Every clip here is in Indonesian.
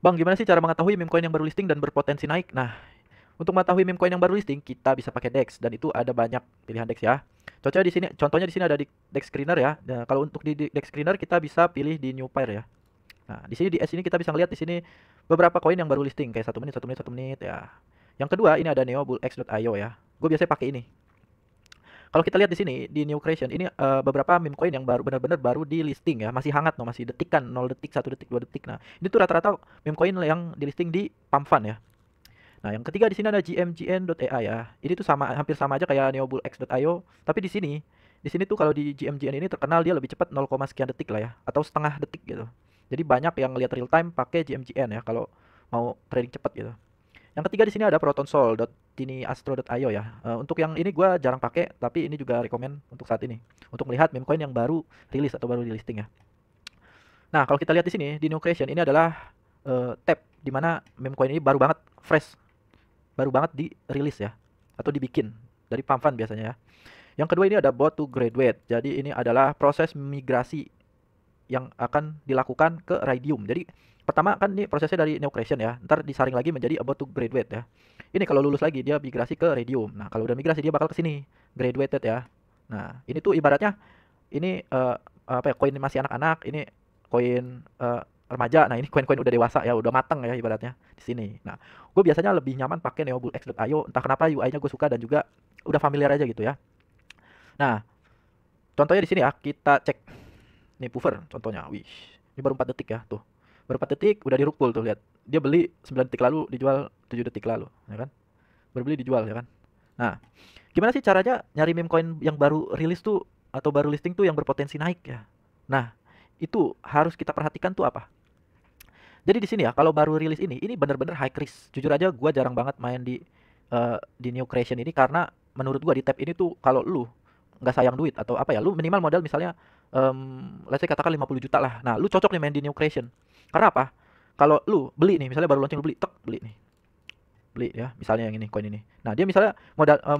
Bang, gimana sih cara mengetahui meme coin yang baru listing dan berpotensi naik? Nah, untuk mengetahui meme coin yang baru listing, kita bisa pakai DEX dan itu ada banyak pilihan DEX ya. Contohnya di sini ada di DEX Screener ya. Nah, kalau untuk di DEX Screener kita bisa pilih di New Pair ya. Nah, di sini di S ini kita bisa lihat di sini beberapa koin yang baru listing kayak 1 menit ya. Yang kedua ini ada neobullx.io ya. Gue biasanya pakai ini. Kalau kita lihat di sini di New Creation ini beberapa meme coin yang baru benar-benar baru di listing ya, masih hangat no, masih detikan 0 detik, 1 detik, 2 detik. Nah, ini tuh rata-rata meme coin yang di listing di Pump Fund ya. Nah, yang ketiga di sini ada gmgn.ai ya. Ini tuh sama hampir sama aja kayak neobullx.io, tapi di sini tuh kalau di GMGN ini terkenal dia lebih cepat 0, sekian detik lah ya, atau setengah detik gitu. Jadi banyak yang lihat real time pakai GMGN ya kalau mau trading cepat gitu. Yang ketiga di sini ada protonsol.tiniastro.io ya. Untuk yang ini gue jarang pakai, tapi ini juga rekomend untuk saat ini. Untuk melihat meme coin yang baru rilis atau baru di listing ya. Nah, kalau kita lihat di sini di New Creation ini adalah tab di mana meme coin ini baru banget fresh, baru banget dirilis ya atau dibikin dari Pump Fund biasanya ya. Yang kedua ini ada bot to graduate. Jadi ini adalah proses migrasi yang akan dilakukan ke Rhodium. Jadi pertama kan ini prosesnya dari Neo Creation ya, ntar disaring lagi menjadi about to graduate ya. Ini kalau lulus lagi dia migrasi ke Rhodium. Nah kalau udah migrasi dia bakal ke sini graduated ya. Nah ini tuh ibaratnya ini apa ya, koin masih anak-anak, ini koin remaja. Nah ini koin-koin udah dewasa ya, udah matang ya ibaratnya di sini. Nah gue biasanya lebih nyaman pakai neobullx.io. Entah kenapa UI-nya gue suka dan juga udah familiar aja gitu ya. Nah contohnya di sini ya kita cek nih puffer contohnya. Wih, ini baru 4 detik ya, tuh. Baru 4 detik udah di rug pull tuh, lihat. Dia beli 9 detik lalu, dijual 7 detik lalu, ya kan? Baru beli dijual ya kan. Nah, gimana sih caranya nyari meme coin yang baru rilis tuh atau baru listing tuh yang berpotensi naik ya? Nah, itu harus kita perhatikan tuh apa? Jadi di sini ya, kalau baru rilis ini bener-bener high risk. Jujur aja gua jarang banget main di New Creation ini karena menurut gua di tab ini tuh kalau lu nggak sayang duit atau apa ya, lu minimal modal misalnya let's say katakan 50 juta lah. Nah, lu cocok nih main di New Creation. Karena apa? Kalau lu beli nih, misalnya baru launching lu beli, tek, beli nih. Beli ya, misalnya yang ini, koin ini. Nah, dia misalnya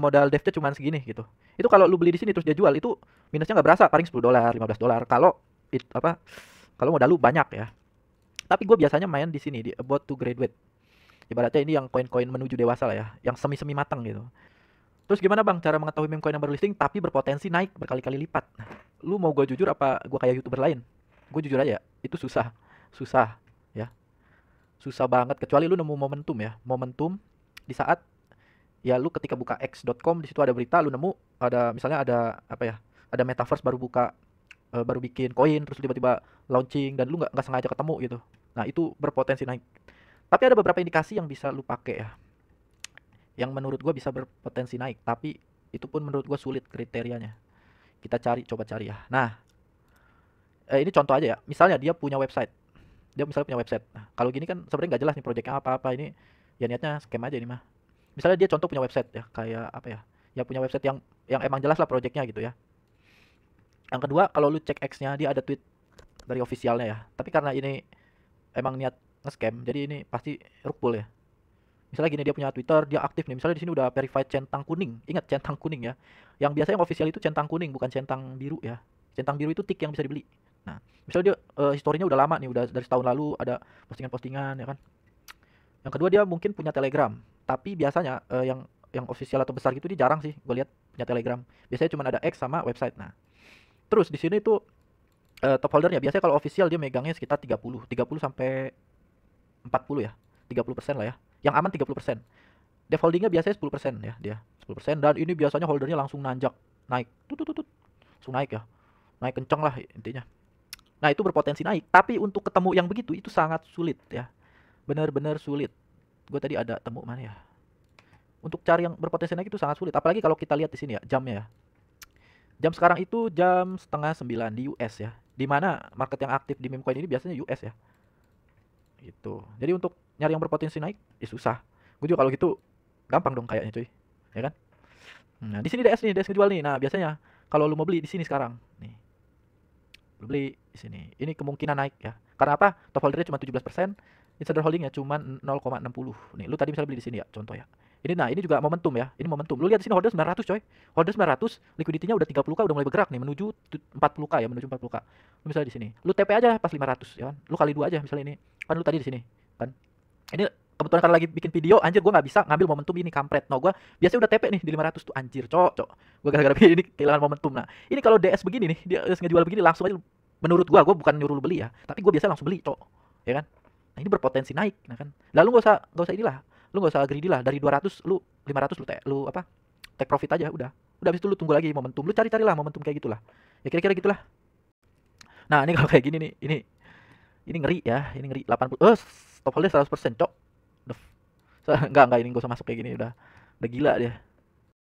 modal devnya cuma segini gitu. Itu kalau lu beli di sini terus dia jual itu minusnya nggak berasa, paling 10 dolar, 15 dolar. Kalau apa? Kalau modal lu banyak ya. Tapi gue biasanya main di sini di about to graduate. Ibaratnya ini yang koin-koin menuju dewasa lah ya, yang semi-semi matang gitu. Terus gimana bang cara mengetahui meme coin yang baru listing tapi berpotensi naik berkali-kali lipat? Nah, lu mau gue jujur apa gue kayak youtuber lain? Gue jujur aja, itu susah, susah ya, susah banget kecuali lu nemu momentum ya, momentum di saat ya lu ketika buka x.com di situ ada berita, lu nemu ada misalnya ada apa ya, ada metaverse baru buka, baru bikin koin terus tiba-tiba launching dan lu nggak sengaja ketemu gitu. Nah itu berpotensi naik. Tapi ada beberapa indikasi yang bisa lu pakai ya, yang menurut gue bisa berpotensi naik, tapi itu pun menurut gue sulit kriterianya. Kita cari, coba cari ya. Nah, ini contoh aja ya. Misalnya dia punya website. Dia misalnya punya website. Nah, kalau gini kan sebenarnya nggak jelas nih proyeknya apa-apa. Ini ya niatnya scam aja ini mah. Misalnya dia contoh punya website ya, kayak apa ya? Ya punya website yang emang jelas lah proyeknya gitu ya. Yang kedua, kalau lu cek X-nya dia ada tweet dari officialnya ya. Tapi karena ini emang niat nge-scam, jadi ini pasti rug ya. Misalnya gini dia punya Twitter, dia aktif nih. Misalnya di sini udah verified centang kuning. Ingat centang kuning ya. Yang biasanya yang official itu centang kuning bukan centang biru ya. Centang biru itu tick yang bisa dibeli. Nah, misalnya dia historinya udah lama nih, udah dari setahun lalu ada postingan-postingan ya kan. Yang kedua dia mungkin punya Telegram. Tapi biasanya yang official atau besar gitu dia jarang sih gue lihat punya Telegram. Biasanya cuma ada X sama website. Nah, terus di sini tuh top holdernya biasanya kalau official dia megangnya sekitar 30 sampai 40 ya. 30% lah ya. Yang aman 30%. Dev holdingnya biasanya 10% ya dia. 10% dan ini biasanya holdernya langsung nanjak naik. Tut. Langsung naik ya. Naik kenceng lah intinya. Nah, itu berpotensi naik, tapi untuk ketemu yang begitu itu sangat sulit ya. Benar-benar sulit. Gue tadi ada temu mana ya? Untuk cari yang berpotensi naik itu sangat sulit. Apalagi kalau kita lihat di sini ya, jamnya ya. Jam sekarang itu jam setengah 9 di US ya. Di mana market yang aktif di meme coin ini biasanya US ya. Gitu. Jadi untuk nyari yang berpotensi naik, ya susah. Gue juga kalau gitu gampang dong kayaknya cuy. Ya kan? Nah, di sini DS nih, DS ngejual nih. Nah, biasanya kalau lu mau beli di sini sekarang, nih. Lu beli di sini. Ini kemungkinan naik ya. Karena apa? Top holdernya cuma 17%, insider holdingnya cuma 0,60. Nih, lu tadi misalnya beli di sini ya, contoh ya. Ini nah, ini juga momentum ya. Ini momentum. Lu lihat di sini holder 900 coy. Holder 900, liquidity-nya udah 30k udah mulai bergerak nih menuju 40k ya, menuju 40k. Lu misalnya di sini. Lu TP aja pas 500 ya kan. Lu kali 2 aja misalnya ini. Kan lu tadi di sini. kan. Ini kebetulan karena lagi bikin video, anjir gue nggak bisa ngambil momentum ini, kampret. No, gue biasanya udah TP nih di 500 tuh, anjir, cok. Gue gara-gara ini kehilangan momentum. Nah, ini kalau DS begini nih, dia ngejual begini langsung aja. Menurut gue bukan nyuruh lu beli ya, tapi gue biasa langsung beli, cok. Ya kan? Nah, ini berpotensi naik, nah kan. Lalu nggak usah inilah. Lu nggak usah greedy lah, dari 200 lu 500 lu apa? Take profit aja udah. Udah habis itu lu tunggu lagi momentum. Lu cari-carilah momentum kayak gitulah. Ya kira-kira gitulah. Nah, ini kalau kayak gini nih, ini ngeri ya, ini ngeri 80. Stop holdnya 100%, cok. Udah, enggak ini gak usah masuk kayak gini, udah gila dia.